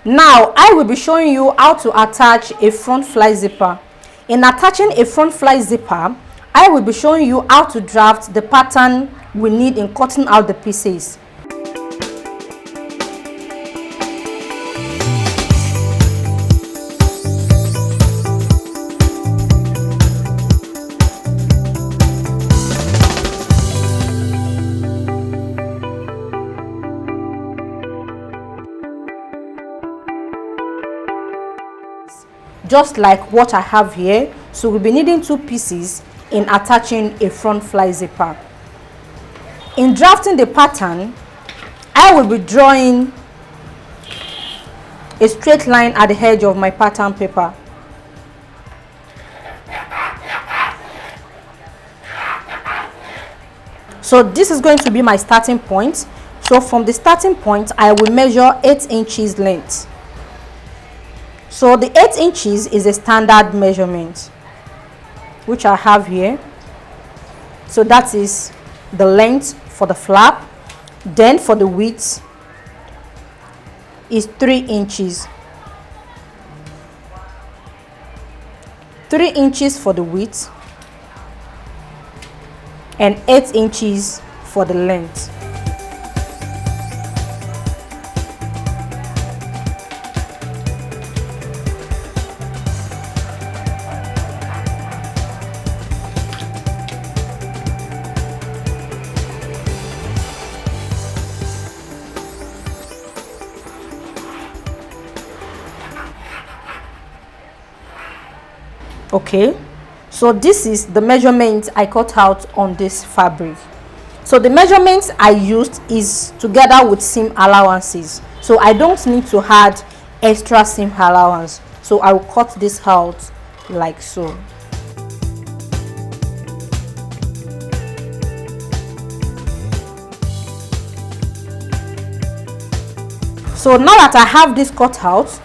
Now I will be showing you how to attach a front fly zipper. In attaching a front fly zipper, I will be showing you how to draft the pattern we need in cutting out the pieces. Just like what I have here, so we'll be needing 2 pieces in attaching a front fly zipper. In drafting the pattern, I will be drawing a straight line at the edge of my pattern paper. So this is going to be my starting point. So from the starting point, I will measure 8 inches length. So the 8 inches is a standard measurement, which I have here. So that is the length for the flap. Then for the width is 3 inches. 3 inches for the width and 8 inches for the length. Okay, so this is the measurement I cut out on this fabric. So the measurements I used is together with seam allowances, so I don't need to add extra seam allowance. So I will cut this out like so. So now that I have this cut out,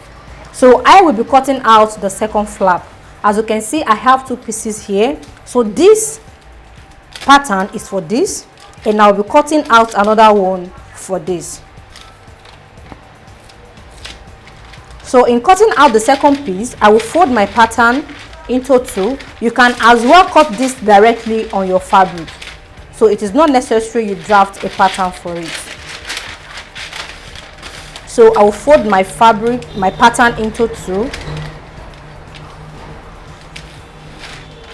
so I will be cutting out the second flap. As you can see, I have 2 pieces here. So this pattern is for this, and I'll be cutting out another one for this. So in cutting out the second piece, I will fold my pattern into 2. You can as well cut this directly on your fabric, so it is not necessary you draft a pattern for it. So I will fold my pattern into 2.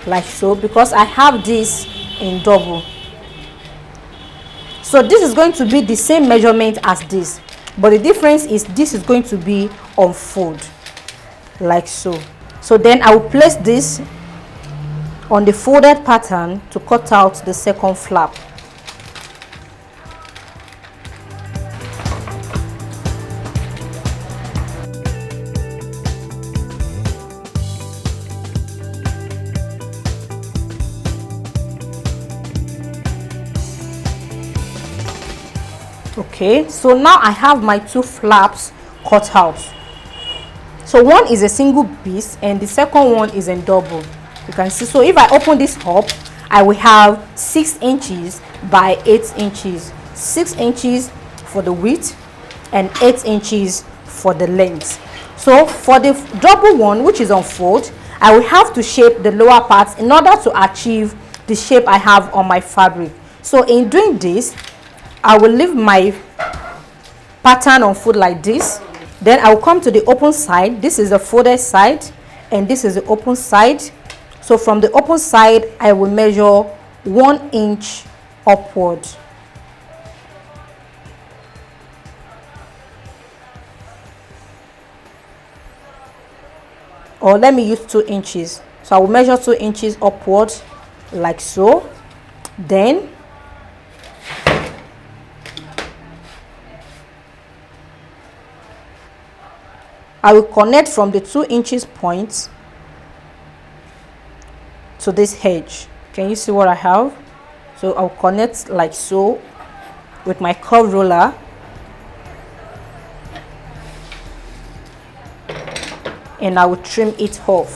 Like so, because I have this in double. So this is going to be the same measurement as this, but the difference is this is going to be on fold like so. So then I will place this on the folded pattern to cut out the second flap. Okay, so now I have my 2 flaps cut out. So one is a single piece and the second one is in double. You can see, so if I open this up, I will have 6 inches by 8 inches. 6 inches for the width and 8 inches for the length. So for the double one, which is on fold, I will have to shape the lower part in order to achieve the shape I have on my fabric. So in doing this, I will leave my pattern on fold like this. Then I will come to the open side. This is the folded side and this is the open side. So from the open side, I will measure 1 inch upward. Or let me use 2 inches. So I will measure 2 inches upward like so. Then I will connect from the 2 inches point to this edge. Can you see what I have? So I'll connect like so with my curve ruler. And I will trim it off.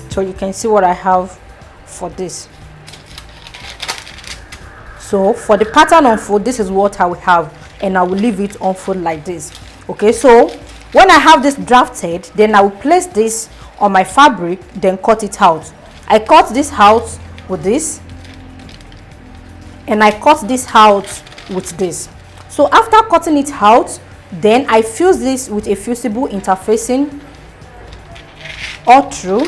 So you can see what I have for this. So for the pattern unfold, this is what I will have, and I will leave it unfold like this. Okay, so when I have this drafted, then I will place this on my fabric, then cut it out. I cut this out with this, and I cut this out with this. So after cutting it out, then I fuse this with a fusible interfacing all through.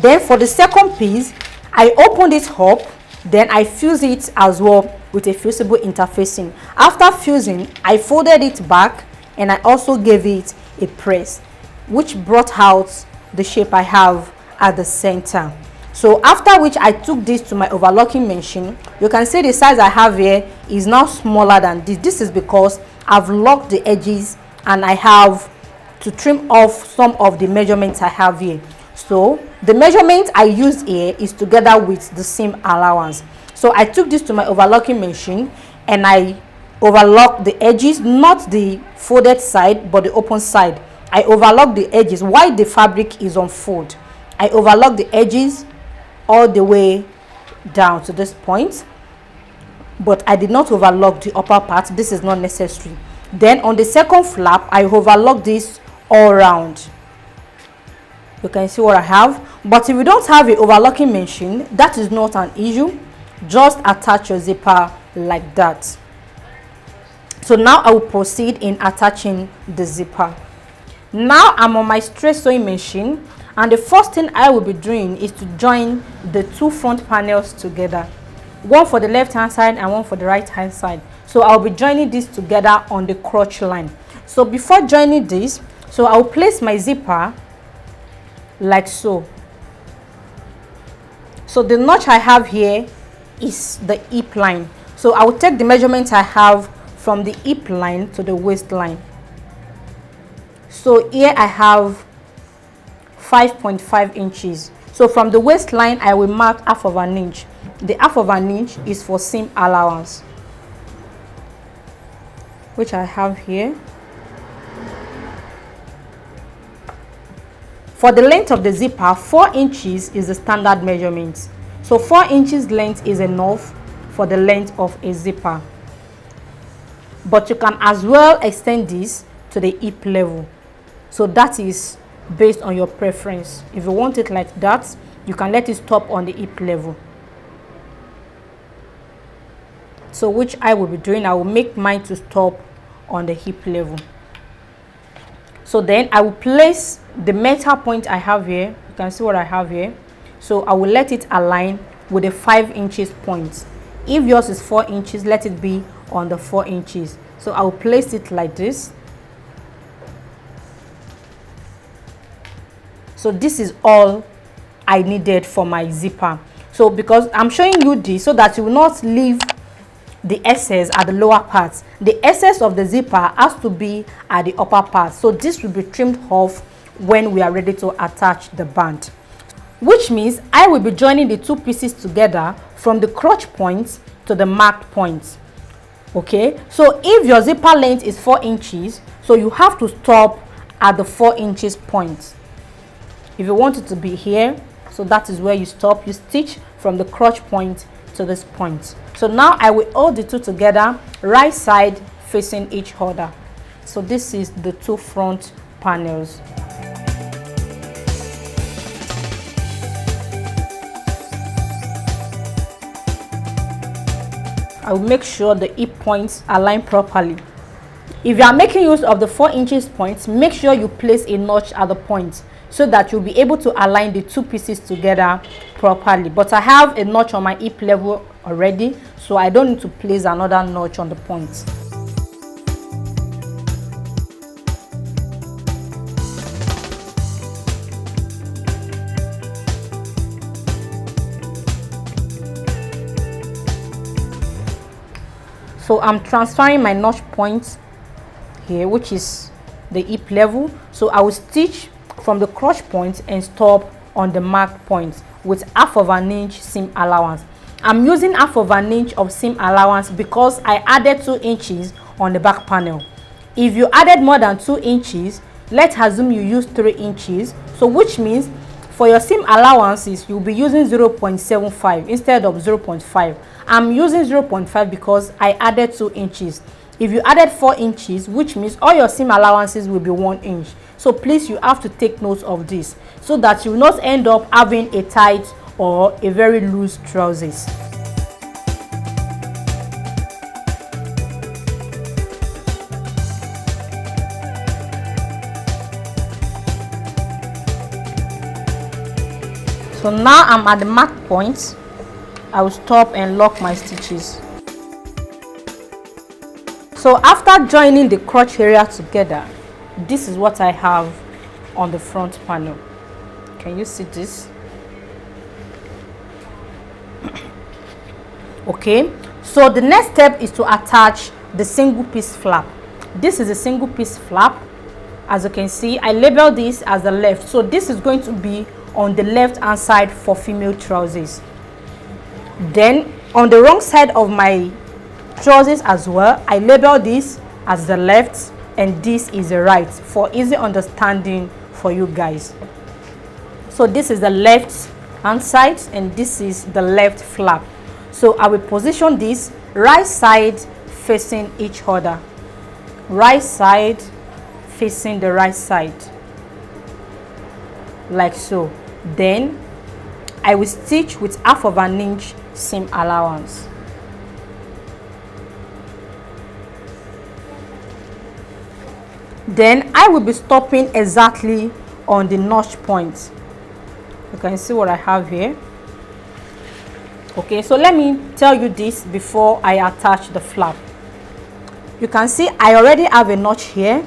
Then for the second piece, I open it up, then I fuse it as well with a fusible interfacing. After fusing, I folded it back, and I also gave it a press, which brought out the shape I have at the center. So after which I took this to my overlocking machine. You can see the size I have here is now smaller than this. This is because I've locked the edges and I have to trim off some of the measurements I have here. So the measurement I used here is together with the seam allowance. So I took this to my overlocking machine and I overlocked the edges, not the folded side but the open side. I overlocked the edges while the fabric is on fold. I overlocked the edges all the way down to this point, but I did not overlock the upper part. This is not necessary. Then on the second flap, I overlock this all around. You can see what I have. But if you don't have an overlocking machine, that is not an issue. Just attach your zipper like that. So now I will proceed in attaching the zipper. Now I'm on my straight sewing machine, and the first thing I will be doing is to join the two front panels together, one for the left hand side and one for the right hand side. So I'll be joining this together on the crotch line. So before joining this, so I'll place my zipper like so. So the notch I have here is the hip line. So I will take the measurement I have from the hip line to the waistline. So here I have 5.5 inches. So from the waistline, I will mark half of an inch. The half of an inch is for seam allowance, which I have here. For the length of the zipper, 4 inches is the standard measurement. So 4 inches length is enough for the length of a zipper. But you can as well extend this to the hip level. So that is based on your preference. If you want it like that, you can let it stop on the hip level. So which I will be doing, I will make mine to stop on the hip level. So then I will place the metal point I have here. You can see what I have here. So I will let it align with the 5 inches point. If yours is 4 inches, let it be on the 4 inches. So I will place it like this. So this is all I needed for my zipper. So because I'm showing you this so that you will not leave the excess at the lower part. The excess of the zipper has to be at the upper part. So this will be trimmed off when we are ready to attach the band. Which means I will be joining the two pieces together from the crotch point to the marked point. Okay, so if your zipper length is 4 inches, so you have to stop at the 4 inches point. If you want it to be here, so that is where you stop. You stitch from the crotch point to this point. So now I will hold the two together, right side facing each other. So this is the two front panels. I will make sure the hip points align properly. If you are making use of the 4 inches points, make sure you place a notch at the point so that you'll be able to align the two pieces together properly. But I have a notch on my hip level already, so I don't need to place another notch on the point. So I'm transferring my notch point here, which is the hip level. So I will stitch from the crotch point and stop on the mark point with half of an inch seam allowance. I'm using half of an inch of seam allowance because I added 2 inches on the back panel. If you added more than 2 inches, let's assume you use 3 inches. So which means For your seam allowances, you'll be using 0.75 instead of 0.5. I'm using 0.5 because I added 2 inches. If you added 4 inches, which means all your seam allowances will be 1 inch. So please, you have to take note of this so that you will not end up having a tight or a very loose trousers. So now I'm at the mark point. I will stop and lock my stitches. So after joining the crotch area together, this is what I have on the front panel. Can you see this? Okay, so the next step is to attach the single piece flap. This is a single piece flap. As you can see, I labeled this as the left, so this is going to be on the left hand side for female trousers. Then on the wrong side of my trousers as well, I label this as the left and this is the right for easy understanding for you guys. So this is the left hand side and this is the left flap. So I will position this right side facing each other, right side facing the right side, like so. Then I will stitch with 1/2 inch seam allowance. Then I will be stopping exactly on the notch point. You can see what I have here. Okay, so let me tell you this before I attach the flap. You can see I already have a notch here.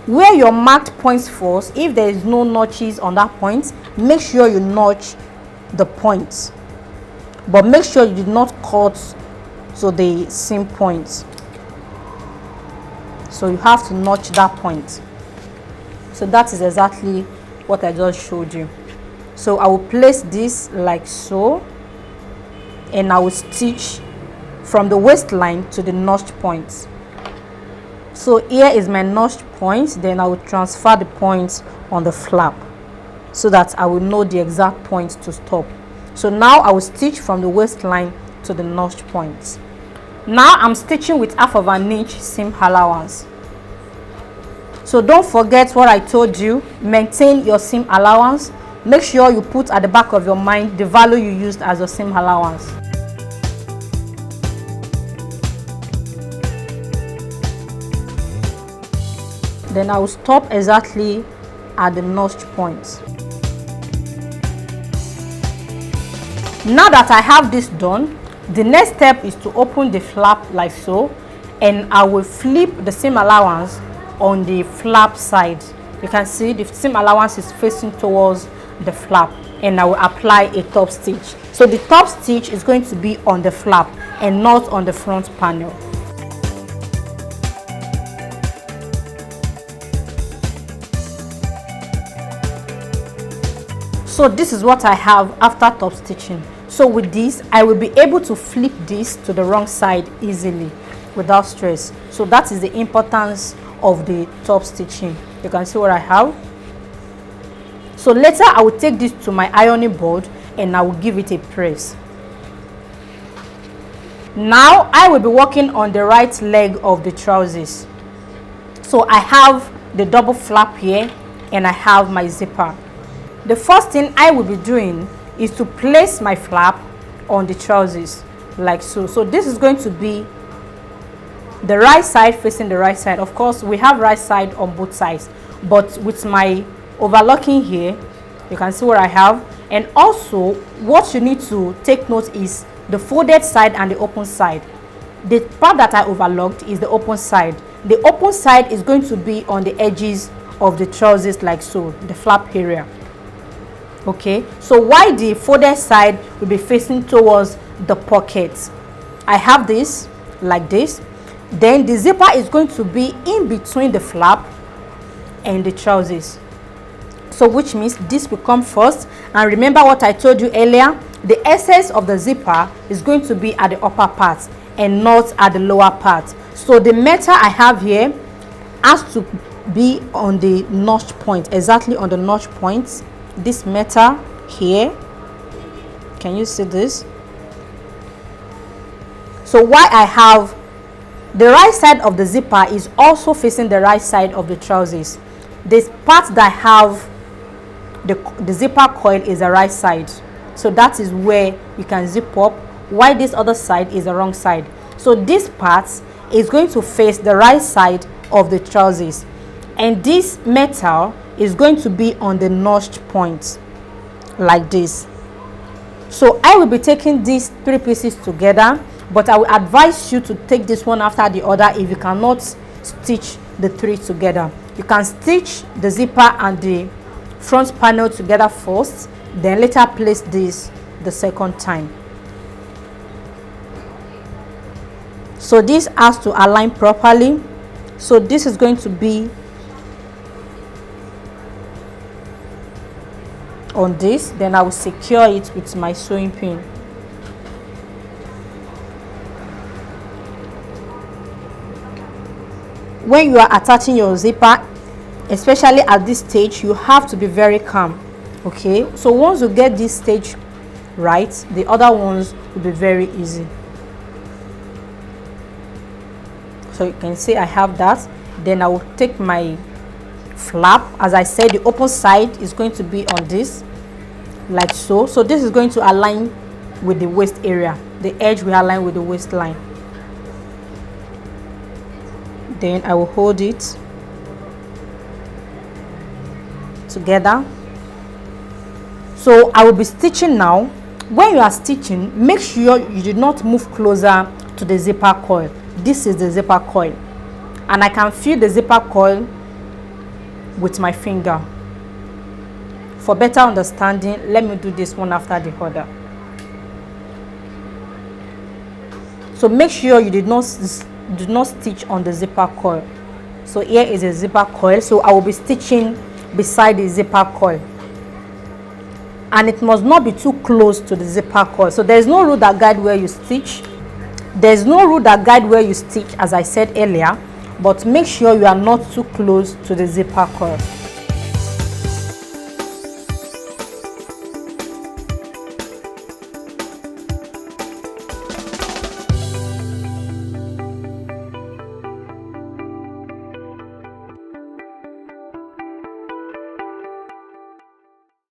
Where your marked points falls, if there is no notches on that point, make sure you notch the points, but make sure you do not cut to the seam point. So you have to notch that point. So that is exactly what I just showed you. So I will place this like so, and I will stitch from the waistline to the notch point. So here is my notch point, then I will transfer the points on the flap so that I will know the exact point to stop. So now I will stitch from the waistline to the notch point. Now I'm stitching with 1/2 inch seam allowance. So don't forget what I told you, maintain your seam allowance. Make sure you put at the back of your mind the value you used as your seam allowance. Then I will stop exactly at the notch point. Now that I have this done, the next step is to open the flap like so, and I will flip the seam allowance on the flap side. You can see the seam allowance is facing towards the flap, and I will apply a top stitch. So the top stitch is going to be on the flap and not on the front panel. So this is what I have after top stitching. So with this, I will be able to flip this to the wrong side easily without stress. So that is the importance of the top stitching. You can see what I have. So later I will take this to my ironing board and I will give it a press. Now I will be working on the right leg of the trousers. So I have the double flap here and I have my zipper. The first thing I will be doing is to place my flap on the trousers like so. So this is going to be the right side facing the right side. Of course, we have right side on both sides, but with my overlocking here, you can see what I have. And also what you need to take note is the folded side and the open side. The part that I overlocked is the open side. The open side is going to be on the edges of the trousers like so, the flap area. Okay, so while the folded side will be facing towards the pockets, I have this like this. Then the zipper is going to be in between the flap and the trousers. So which means this will come first. And remember what I told you earlier, the essence of the zipper is going to be at the upper part and not at the lower part. So the metal I have here has to be on the notch point, exactly on the notch points this metal here. Can you see this? So why I have the right side of the zipper is also facing the right side of the trousers. This part that have the zipper coil is the right side, so that is where you can zip up, while this other side is the wrong side. So this part is going to face the right side of the trousers, and this metal is going to be on the notch point like this. So I will be taking these 3 pieces together, but I will advise you to take this one after the other if you cannot stitch the 3 together. You can stitch the zipper and the front panel together first, then later place this the second time. So this has to align properly. So this is going to be on this, then I will secure it with my sewing pin. When you are attaching your zipper, especially at this stage, you have to be very calm. Okay, so once you get this stage right, the other ones will be very easy. So you can see I have that. Then I will take my flap. As I said, the open side is going to be on this like so. So this is going to align with the waist area. The edge will align with the waistline. Then I will hold it together. So I will be stitching now. When you are stitching, make sure you do not move closer to the zipper coil. This is the zipper coil, and I can feel the zipper coil with my finger. For better understanding, let me do this one after the other. So make sure you do not stitch on the zipper coil. So here is a zipper coil, so I will be stitching beside the zipper coil, and it must not be too close to the zipper coil. So there is no rule that guide where you stitch. There's no rule that guide where you stitch, as I said earlier, but make sure you are not too close to the zipper coil.